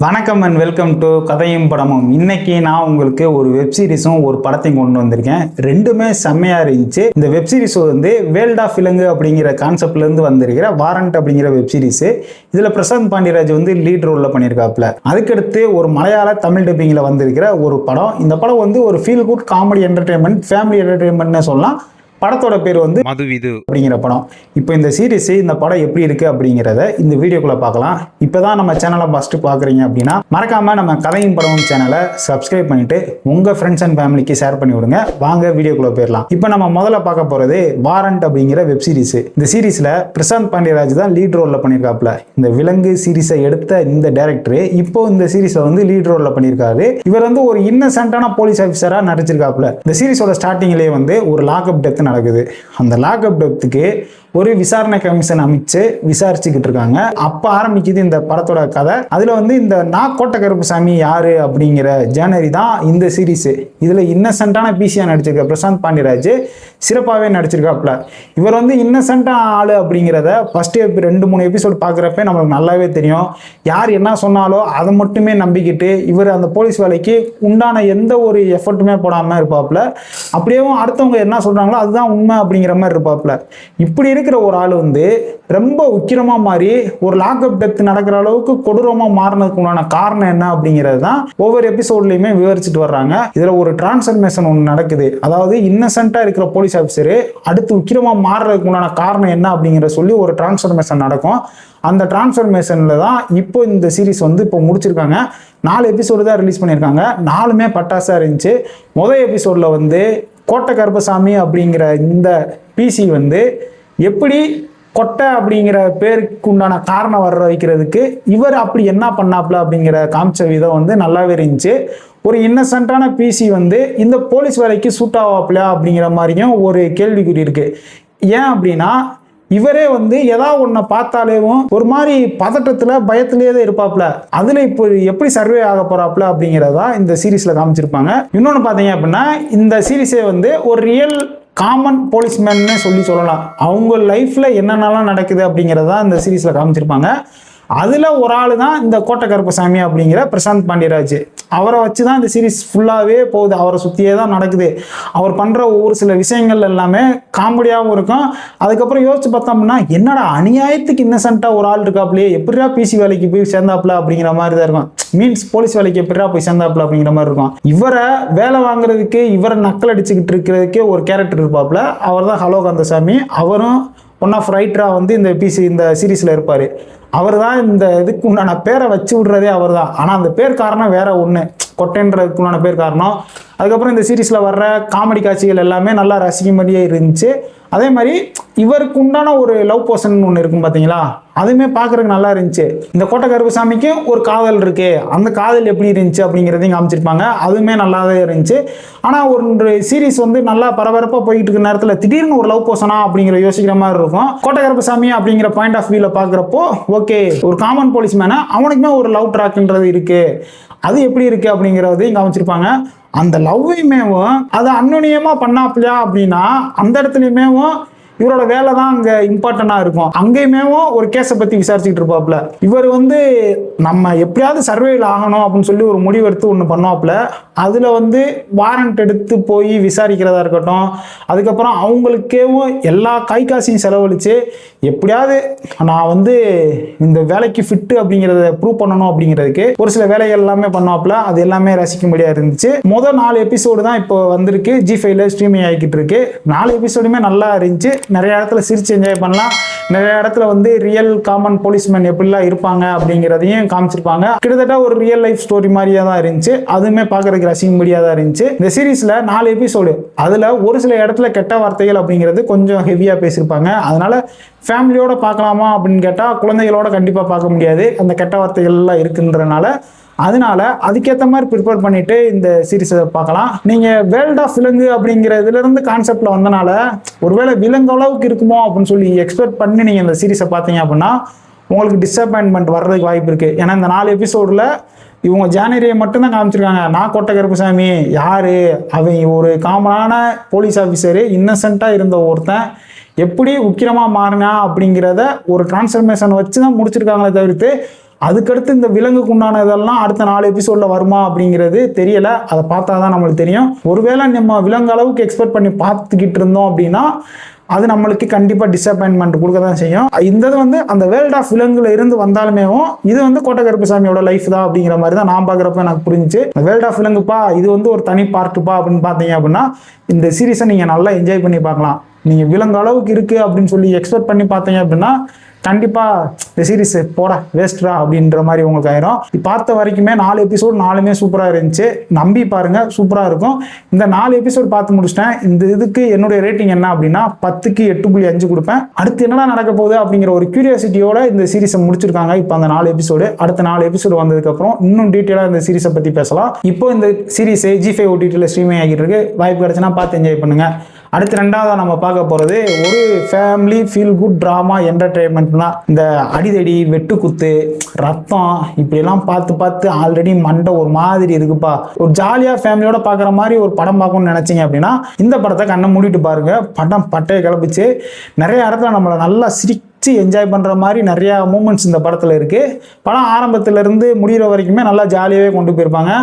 வணக்கம் and welcome to கதையும் படமும். இன்னைக்கு நான் உங்களுக்கு ஒரு வெப் சீரிஸும் ஒரு படத்தையும் கொண்டு வந்திருக்கேன். ரெண்டுமே செம்மையா இருந்துச்சு. இந்த வெப் சீரிஸ் வந்து வேர்ல்ட் ஆஃப் விலங்கு அப்படிங்கிற கான்செப்ட்ல இருந்து வந்திருக்கிற வாரண்ட் அப்படிங்கிற வெப் சீரிஸ். இதுல பிரசாந்த் பாண்டியராஜ் வந்து லீட் ரோல்ல பண்ணியிருக்காப்ல. அதுக்கடுத்து ஒரு மலையாள தமிழ் டப்பிங்ல வந்திருக்கிற ஒரு படம். இந்த படம் வந்து ஒரு feel good comedy entertainment, family என்டர்டைன்மெண்ட்னு சொல்லலாம். படத்தோட பேர் வந்து மதுவிது அப்படிங்கிற படம். இப்போ இந்த சீரிஸ், இந்த படம் எப்படி இருக்கு அப்படிங்கிறத இந்த வீடியோக்குள்ள பார்க்கலாம். இப்போதான் நம்ம சேனலை ஃபர்ஸ்ட் பார்க்குறீங்க அப்படின்னா மறக்காம நம்ம கதையும் படமும் சேனலை சப்ஸ்கிரைப் பண்ணிட்டு உங்க ஃப்ரெண்ட்ஸ் அண்ட் ஃபேமிலிக்கு ஷேர் பண்ணி விடுங்க. வாங்க வீடியோக்குள்ள போயிடலாம். இப்போ நம்ம முதல்ல பார்க்க போறது வாரண்ட் அப்படிங்கிற வெப் சீரிஸ். இந்த சீரிஸ்ல பிரசாந்த் பாண்டியராஜ் தான் லீட் ரோல்ல பண்ணியிருக்காப்ல. இந்த விலங்கு சீரிஸை எடுத்த இந்த டைரக்டர் இப்போ இந்த சீரிஸ்ல வந்து லீட் ரோல்ல பண்ணியிருக்காரு. இவர் வந்து ஒரு இன்னசென்ட்டான போலீஸ் ஆஃபீஸரா நடிச்சிருக்காப்ல. இந்த சீரிஸோட ஸ்டார்டிங்லேயே வந்து ஒரு லாக்அப் டெத் நடக்குது. அந்த லாக்அப் டெத்துக்கு ஒரு விசாரணை கமிஷன் அமைச்சு விசாரிச்சுக்கிட்டு இருக்காங்க. அப்ப ஆரம்பிக்குது இந்த படத்தோட கதை. அதுல வந்து இந்த கோட்டை கருப்புசாமி யாரு அப்படிங்கிற ஜேர்னரி தான் இந்த சீரிஸ். இதுல இன்னசென்ட்டான பிசியா நடிச்சிருக்க பிரசாந்த் பாண்டியராஜ் சிறப்பாகவே நடிச்சிருக்காப்ல. இவர் வந்து இன்னசென்ட்டான ஆளு அப்படிங்கிறத ஃபர்ஸ்ட் 2-3 எபிசோடு பார்க்குறப்ப நம்மளுக்கு நல்லாவே தெரியும். யார் என்ன சொன்னாலோ அதை மட்டுமே நம்பிக்கிட்டு இவர் அந்த போலீஸ் வேலைக்கு உண்டான எந்த ஒரு எஃபர்ட்டுமே போடாம இருப்பாப்ல. அப்படியே அடுத்தவங்க என்ன சொல்றாங்களோ அதுதான் உண்மை அப்படிங்கிற மாதிரி இருப்பாப்ல. இப்படி இருக்கிற ஒரு ஆள் வந்து ரொம்ப உக்கிரமா மாறி ஒரு லாக்அப் டெத் நடக்கிற அளவுக்கு கொடூரமா மாறினதுக்கு உண்டான காரணம் என்ன அப்படிங்கிறது தான் ஒவ்வொரு எபிசோட்லயுமே விவரிச்சுட்டு வர்றாங்க. இதுல ஒரு டிரான்ஸ்ஃபர்மேஷன் ஒன்று நடக்குது. அதாவது இன்னசென்ட்டா இருக்கிற போலீஸ் ஆஃபீஸரு அடுத்து உக்கிரமா மாறுறதுக்கு உண்டான காரணம் என்ன அப்படிங்கிற சொல்லி ஒரு டிரான்ஸ்ஃபர்மேஷன் நடக்கும். அந்த டிரான்ஸ்ஃபர்மேஷன்ல தான் இப்போ இந்த சீரிஸ் வந்து இப்போ முடிச்சிருக்காங்க. 4 எபிசோடு தான் ரிலீஸ் பண்ணியிருக்காங்க. 4மே பட்டாசா இருந்துச்சு. முதல் எபிசோட்ல வந்து கோட்டை கருப்பசாமி அப்படிங்கிற இந்த பிசி வந்து எப்படி கொட்டை அப்படிங்கிற பேருக்கு உண்டான காரணம் வர வைக்கிறதுக்கு இவர் அப்படி என்ன பண்ணாப்ல அப்படிங்கிற காமிச்ச விதம் வந்து நல்லாவே இருந்துச்சு. ஒரு இன்னசென்ட்டான பிசி வந்து இந்த போலீஸ் வேலைக்கு சூட் ஆவாப்லையா அப்படிங்கிற மாதிரியும் ஒரு கேள்விக்குறி இருக்கு. ஏன் அப்படின்னா இவரே வந்து ஏதாவது ஒன்றை பார்த்தாலேவும் ஒரு மாதிரி பதட்டத்துல பயத்திலேயே தான் இருப்பாப்ல. அதுல இப்போ எப்படி சர்வே ஆக போறாப்ல அப்படிங்கிறதா இந்த சீரீஸ்ல காமிச்சிருப்பாங்க. இன்னொன்னு பாத்தீங்க அப்படின்னா இந்த சீரீஸே வந்து ஒரு ரியல் காமன் போலீஸ்மேன்னு சொல்லலாம். அவங்க லைஃப்ல என்னென்னலாம் நடக்குது அப்படிங்கிறதா இந்த சீரீஸ்ல காமிச்சிருப்பாங்க. அதுல ஒரு ஆளு தான் இந்த கோட்டை கருப்பசாமி அப்படிங்கிற பிரசாந்த் பாண்டியராஜ். அவரை வச்சுதான் இந்த சீரீஸ் ஃபுல்லாவே போகுது. அவரை சுத்தியே தான் நடக்குது. அவர் பண்ற ஒவ்வொரு சில விஷயங்கள் எல்லாமே காமெடியாகவும் இருக்கும். அதுக்கப்புறம் யோசிச்சு பார்த்தோம்னா என்னடா அநியாயத்துக்கு இன்னசென்ட்டா ஒரு ஆள் இருக்காப்லையே, எப்படியா பிசி வேலைக்கு போய் சேர்ந்தாப்ல அப்படிங்கிற மாதிரி தான் இருக்கும். மீன்ஸ் போலீஸ் வேலைக்கு எப்படியா போய் சேர்ந்தாப்ல அப்படிங்கிற மாதிரி இருக்கும். இவரை வேலை வாங்குறதுக்கு, இவரை நக்கல் அடிச்சுக்கிட்டு இருக்கிறதுக்கே ஒரு கேரக்டர் இருப்பாப்ல. அவர் தான் ஹலோ கந்தசாமி. அவரும் ஒன் ஆஃப் ரைட்டரா வந்து இந்த சீரீஸ்ல இருப்பாரு. அவர் தான் இந்த இதுக்கு உண்டான பேரை வச்சு விடுறதே அவர் தான். ஆனால் அந்த பேர் காரணம் வேற ஒன்று, கொட்டைன்றதுக்கு உண்டான பேர் காரணம். அதுக்கப்புறம் இந்த சீரீஸில் வர்ற காமெடி காட்சிகள் எல்லாமே நல்லா ரசிக்கும்படியே இருந்துச்சு. அதே மாதிரி இவருக்கு உண்டான ஒரு லவ் போர்ஷன் ஒன்று இருக்கும் பார்த்தீங்களா, அதுவுமே பார்க்குறதுக்கு நல்லா இருந்துச்சு. இந்த கோட்டை கருப்புசாமிக்கு ஒரு காதல் இருக்கு, அந்த காதல் எப்படி இருந்துச்சு அப்படிங்கிறதையும் காமிச்சிருப்பாங்க. அதுவுமே நல்லாவே இருந்துச்சு. ஆனால் ஒரு சீரீஸ் வந்து நல்லா பரபரப்பாக போயிட்டு இருக்கிற நேரத்தில் திடீர்னு ஒரு லவ் போர்ஷனா அப்படிங்கிற யோசிக்கிற மாதிரி இருக்கும். கோட்டை கருப்புசாமி அப்படிங்கிற பாயிண்ட் ஆஃப் வியூல பார்க்குறப்போ ஓகே, ஒரு காமன் போலீஸ்மேனா அவனுக்குமே ஒரு லவ் ட்ராக்ன்றது இருக்கு, அது எப்படி இருக்கு அப்படிங்கிறதையும் காமிச்சிருப்பாங்க. அந்த லவ்வையுமேவும் அது அன்னோனியமா பண்ணாப்லையா அப்படின்னா அந்த இடத்துலையுமேவும் இவரோட வேலை தான் அங்க இம்பார்ட்டண்டா இருக்கும். அங்கேயுமேவும் ஒரு கேஸை பத்தி விசாரிச்சுட்டு இருப்பாப்ல. இவர் வந்து நம்ம எப்படியாவது சர்வேல ஆகணும் அப்படின்னு சொல்லி ஒரு முடிவு எடுத்து ஒன்று பண்ணுவாப்ல. அதுல வந்து வாரண்ட் எடுத்து போய் விசாரிக்கிறதா இருக்கட்டும், அதுக்கப்புறம் அவங்களுக்கேவும் எல்லா காய்காசியும் செலவழிச்சு எப்படியாவது நான் வந்து இந்த வேலைக்கு ஃபிட்டு அப்படிங்கிறத ப்ரூவ் பண்ணணும் அப்படிங்கிறதுக்கு ஒரு சில வேலைகள் எல்லாமே பண்ணுவாப்ல. அது எல்லாமே ரசிக்கும்படியா இருந்துச்சு. முதல் 4 எபிசோடு தான் இப்போ வந்திருக்கு. G5ல ஸ்ட்ரீமிங் ஆகிக்கிட்டு இருக்கு. 4 எபிசோடுமே நல்லா இருந்துச்சு. நிறைய இடத்துல சிரிச்சு என்ஜாய் பண்ணலாம். நிறைய இடத்துல வந்து ரியல் காமன் போலீஸ்மேன் எப்படிலாம் இருப்பாங்க அப்படிங்கிறதையும் காமிச்சிருப்பாங்க. கிட்டத்தட்ட ஒரு ரியல் லைஃப் ஸ்டோரி மாதிரியா தான் இருந்துச்சு. அதுவுமே பார்க்கறதுக்கு ரசிக்கும்படியா தான் இருந்துச்சு. இந்த சீரீஸ்ல 4 எபிசோடு, அதுல ஒரு சில இடத்துல கெட்ட வார்த்தைகள் அப்படிங்கிறது கொஞ்சம் ஹெவியா பேசியிருப்பாங்க. அதனால ஃபேமிலியோட பார்க்கலாமா அப்படின்னு கேட்டா குழந்தைகளோட கண்டிப்பா பார்க்க முடியாது, அந்த கெட்ட வார்த்தைகள் எல்லாம் இருக்குன்றனால. அதனால அதுக்கேற்ற மாதிரி ப்ரிப்பேர் பண்ணிட்டு இந்த சீரீஸை பார்க்கலாம். நீங்க வேர்ல்ட் ஆஃப் விலங்கு அப்படிங்கிற இதுல இருந்து கான்செப்ட்ல வந்தனால ஒருவேளை விலங்கு அளவுக்கு இருக்குமோ அப்படின்னு சொல்லி எக்ஸ்பெக்ட் பண்ணி நீங்க இந்த சீரீஸை பார்த்தீங்க அப்படின்னா உங்களுக்கு டிசப்பாயின்மெண்ட் வர்றதுக்கு வாய்ப்பு இருக்கு. ஏன்னா இந்த 4 எபிசோட்ல இவங்க ஜானரியை மட்டும்தான் காமிச்சிருக்காங்க. கோட்டை கருப்புசாமி யாரு, அவன் ஒரு காமனான போலீஸ் ஆஃபீஸரு, இன்னசென்ட்டா இருந்த ஒருத்தன் எப்படி உக்கிரமா மாறினா அப்படிங்கிறத ஒரு டிரான்ஸ்ஃபர்மேஷன் வச்சு தான் முடிச்சிருக்காங்களே தவிர்த்து அதுக்கடுத்து இந்த விலங்குக்கு உண்டானதெல்லாம் அடுத்த 4 எபிசோட்ல வருமா அப்படிங்கிறது தெரியல. அதை பார்த்தா தான் நம்மளுக்கு தெரியும். ஒருவேளை நம்ம விலங்கு அளவுக்கு எக்ஸ்பெக்ட் பண்ணி பார்த்துக்கிட்டு இருந்தோம் அப்படின்னா அது நம்மளுக்கு கண்டிப்பாக டிசப்பாயின்மெண்ட் கொடுக்க தான் செய்யும். இந்த வந்து அந்த வேர்ல்ட் ஆஃப் விலங்குல இருந்து வந்தாலுமே இது வந்து கோட்டை கருப்பசாமியோட லைஃப் தான் அப்படிங்கிற மாதிரி தான் நான் பார்க்குறப்ப எனக்கு புரிஞ்சுச்சு. வேர்ல்ட் ஆஃப் விலங்குப்பா இது வந்து ஒரு தனி பார்ட்டுப்பா அப்படின்னு பார்த்தீங்க அப்படின்னா இந்த சீரீஸை நீங்கள் நல்லா என்ஜாய் பண்ணி பார்க்கலாம். நீங்கள் விலங்கு அளவுக்கு இருக்குது அப்படின்னு சொல்லி எக்ஸ்பெக்ட் பண்ணி பார்த்தீங்க அப்படின்னா கண்டிப்பாக இந்த சீரீஸ் போட வேஸ்ட்ரா அப்படின்ற மாதிரி உங்களுக்கு ஆயிரும். பார்த்த வரைக்குமே 4 எபிசோட் 4மே சூப்பராக இருந்துச்சு. நம்பி பாருங்க, சூப்பராக இருக்கும். இந்த 4 எபிசோட் பார்த்து முடிச்சிட்டேன். இந்த இதுக்கு என்னுடைய ரேட்டிங் என்ன அப்படின்னா 10க்கு 8.5 கொடுப்பேன். அடுத்து என்னடா நடக்க போகுது அப்படிங்கிற ஒரு கியூரியாசிட்டியோட இந்த சீரீஸை முடிச்சிருக்காங்க. இப்போ அந்த 4 எபிசோடு, அடுத்த 4 எபிசோடு வந்ததுக்கப்புறம் இன்னும் டீட்டெயிலாக இந்த சீரீஸை பற்றி பேசலாம். இப்போ இந்த சீரீஸை G5 OTTல ஸ்ட்ரீமிங் ஆகிட்டு இருக்கு. வாய்ப்பு கிடைச்சுன்னா பார்த்து என்ஜாய் பண்ணுங்க. அடுத்து ரெண்டாவதாக நம்ம பார்க்க போகிறது ஒரு ஃபேமிலி ஃபீல் குட் ட்ராமா என்டர்டெயின்மெண்ட்னா இந்த அடிதடி வெட்டுக்குத்து ரத்தம் இப்படிலாம் பார்த்து ஆல்ரெடி மண்டை ஒரு மாதிரி இருக்குப்பா. ஒரு ஜாலியாக ஃபேமிலியோட பார்க்குற மாதிரி ஒரு படம் பார்க்கணும்னு நினச்சிங்க அப்படின்னா இந்த படத்தை கண்ணை மூடிட்டு பாருங்க. படம் பட்டையை கிளப்பிச்சு நிறைய இடத்துல நம்மளை நல்லா என்ஜாய் பண்ணுற மாதிரி நிறையா மூமெண்ட்ஸ் இந்த படத்தில் இருக்குது. படம் ஆரம்பத்திலேருந்து முடிகிற வரைக்குமே நல்லா ஜாலியாகவே கொண்டு போயிருப்பாங்க.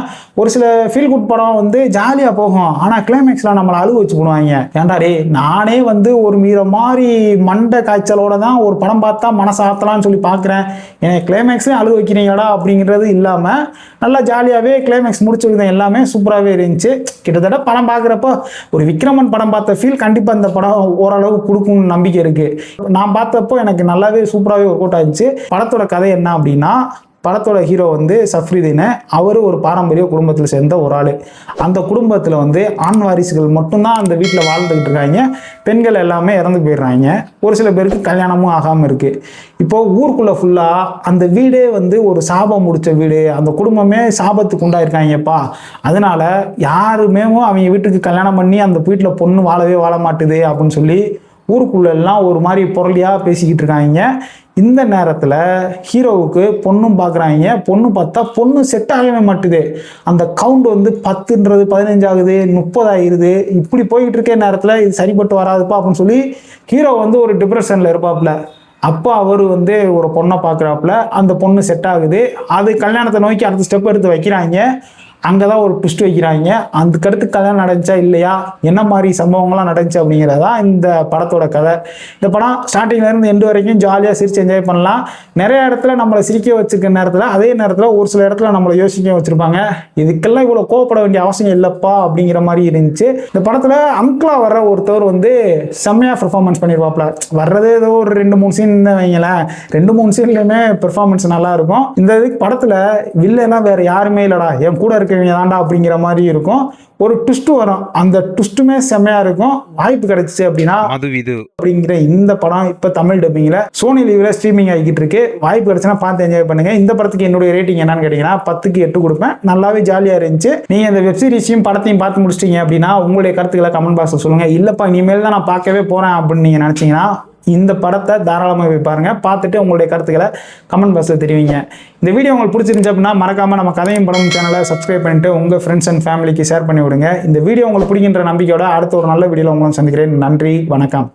ஒரு சில ஃபீல் குட் படம் வந்து ஜாலியாக போகும், ஆனால் கிளைமேக்ஸில் நம்மளை அழுக வச்சு போடுவாங்க. ஏன்டாடே நானே வந்து ஒரு மாதிரி மண்டை காய்ச்சலோட தான் ஒரு படம் பார்த்தா மனசை ஆற்றலான்னு சொல்லி பார்க்குறேன், எனக்கு கிளைமேக்ஸ்லேயும் அழுக வைக்கிறீங்கடா அப்படிங்கிறது இல்லாமல் நல்லா ஜாலியாகவே கிளைமேக்ஸ் முடிச்சிருந்தேன். எல்லாமே சூப்பராகவே இருந்துச்சு. கிட்டத்தட்ட படம் பார்க்குறப்போ ஒரு விக்ரமன் படம் பார்த்த ஃபீல் கண்டிப்பாக இந்த படம் ஓரளவு கொடுக்கும்னு நம்பிக்கை இருக்குது. நான் பார்த்தப்போ எனக்கு நல்லாவே சூப்பராகவே ஒர்க் அவுட் ஆயிடுச்சு. படத்தோட கதை என்ன அப்படின்னா படத்தோட ஹீரோ வந்து சஃப்ரிதீன். அவர் ஒரு பாரம்பரிய குடும்பத்தில் சேர்ந்த ஒரு ஆள். அந்த குடும்பத்தில் வந்து ஆண் வாரிசுகள் மட்டும்தான் அந்த வீட்டில் வாழ்ந்துக்கிட்டு இருக்காங்க. பெண்கள் எல்லாமே இறந்து போயிடுறாங்க. ஒரு சில பேருக்கு கல்யாணமும் ஆகாமல் இருக்குது. இப்போது ஊருக்குள்ளே ஃபுல்லாக அந்த வீடே வந்து ஒரு சாபம் முடித்த வீடு, அந்த குடும்பமே சாபத்துக்கு உண்டாயிருக்காங்கப்பா. அதனால் யாருமே அவங்க வீட்டுக்கு கல்யாணம் பண்ணி அந்த வீட்டில் பொண்ணு வாழ மாட்டுது அப்படின்னு சொல்லி ஊருக்குள்ளெல்லாம் ஒரு மாதிரி பொருளியாக பேசிக்கிட்டு இருக்காங்க. இந்த நேரத்தில் ஹீரோவுக்கு பொண்ணும் பார்க்குறாங்க. பொண்ணு பார்த்தா பொண்ணு செட் ஆகவே மாட்டுது. அந்த கவுண்ட் வந்து 10ன்றது 15 ஆகுது, 30 ஆகிடுது. இப்படி போய்கிட்டு இருக்க நேரத்தில் இது சரிப்பட்டு வராதுப்பா அப்படின்னு சொல்லி ஹீரோ வந்து ஒரு டிப்ரெஷனில் இருப்பாப்புல. அப்போ அவர் வந்து ஒரு பொண்ணை பார்க்குறாப்புல. அந்த பொண்ணு செட் ஆகுது. அது கல்யாணத்தை நோக்கி அடுத்த ஸ்டெப் எடுத்து வைக்கிறாங்க. அங்கே தான் ஒரு ட்விஸ்ட் வைக்கிறாங்க. அதுக்கடுத்து கல்யாணம் நடந்துச்சா இல்லையா, என்ன மாதிரி சம்பவங்கள்லாம் நடந்துச்சு அப்படிங்கிறதான் இந்த படத்தோட கதை. இந்த படம் ஸ்டார்டிங்லேருந்து எண்டு வரைக்கும் ஜாலியாக சிரித்து என்ஜாய் பண்ணலாம். நிறைய இடத்துல நம்மளை சிரிக்க வச்சுருக்க நேரத்தில் அதே நேரத்தில் ஒரு சில இடத்துல நம்மளை யோசிக்க வச்சுருப்பாங்க. இதுக்கெல்லாம் இவ்வளோ கோவப்பட வேண்டிய அவசியம் இல்லைப்பா அப்படிங்கிற மாதிரி இருந்துச்சு. இந்த படத்தில் அங்கிளாக வர்ற ஒருத்தவர் வந்து செம்மையாக பெர்ஃபார்மன்ஸ் பண்ணியிருப்பாப்ல. வர்றதே ஏதோ ஒரு 2-3 சீன் வைங்களேன். 2-3 சீன்லையுமே பெர்ஃபார்மன்ஸ் நல்லா இருக்கும். இந்த படத்தில் வில்லெல்லாம் வேறு யாருமே இல்லைடா, என் கூட தாண்டா அப்படிங்கிற மாதிரி இருக்கும். ஒரு ட்விஸ்ட் வரும். அந்த ட்விஸ்ட்டுமே செம்மையா இருக்கும். வாய்ப்பு கிடைச்சிச்சு அப்படின்னா அப்படிங்கிற இந்த படம் இப்ப தமிழ் டப்பிங்ல சோனி லீவ்ல ஸ்ட்ரீமிங் ஆகிட்டு இருக்கு. வாய்ப்பு கிடைச்சுன்னா பார்த்து என்ஜாய் பண்ணுங்க. இந்த படத்துக்கு என்னுடைய ரேட்டிங் என்னன்னு கேட்டீங்கன்னா 10க்கு 8 கொடுப்பேன். நல்லாவே ஜாலியா இருந்துச்சு. நீங்க இந்த வெப் சீரிஸையும் படத்தையும் பார்த்து முடிச்சிட்டீங்க அப்படின்னா உங்களுடைய கருத்துக்களை கமெண்ட் பாக்ஸ்ல சொல்லுங்க. இல்லப்பா இனிமேல் தான் நான் பார்க்கவே போறேன் அப்படின்னு நீங்க நினைச்சீங்கன்னா இந்த படத்தை தாராளமாக போய் பாருங்க. பார்த்துட்டு உங்களுடைய கருத்துக்களை கமெண்ட் பாக்ஸில் தெரிவிங்க. இந்த வீடியோ உங்களுக்கு பிடிச்சிருந்துச்சு அப்படின்னா மறக்காம நம்ம கதையும் படம் சேனலை சப்ஸ்கிரைப் பண்ணிட்டு உங்கள் ஃப்ரெண்ட்ஸ் அண்ட் ஃபேமிலிக்கு ஷேர் பண்ணி விடுங்க. இந்த வீடியோ உங்களுக்கு பிடிக்கின்ற நம்பிக்கையோட அடுத்த ஒரு நல்ல வீடியோவில் உங்களை சந்திக்கிறேன். நன்றி, வணக்கம்.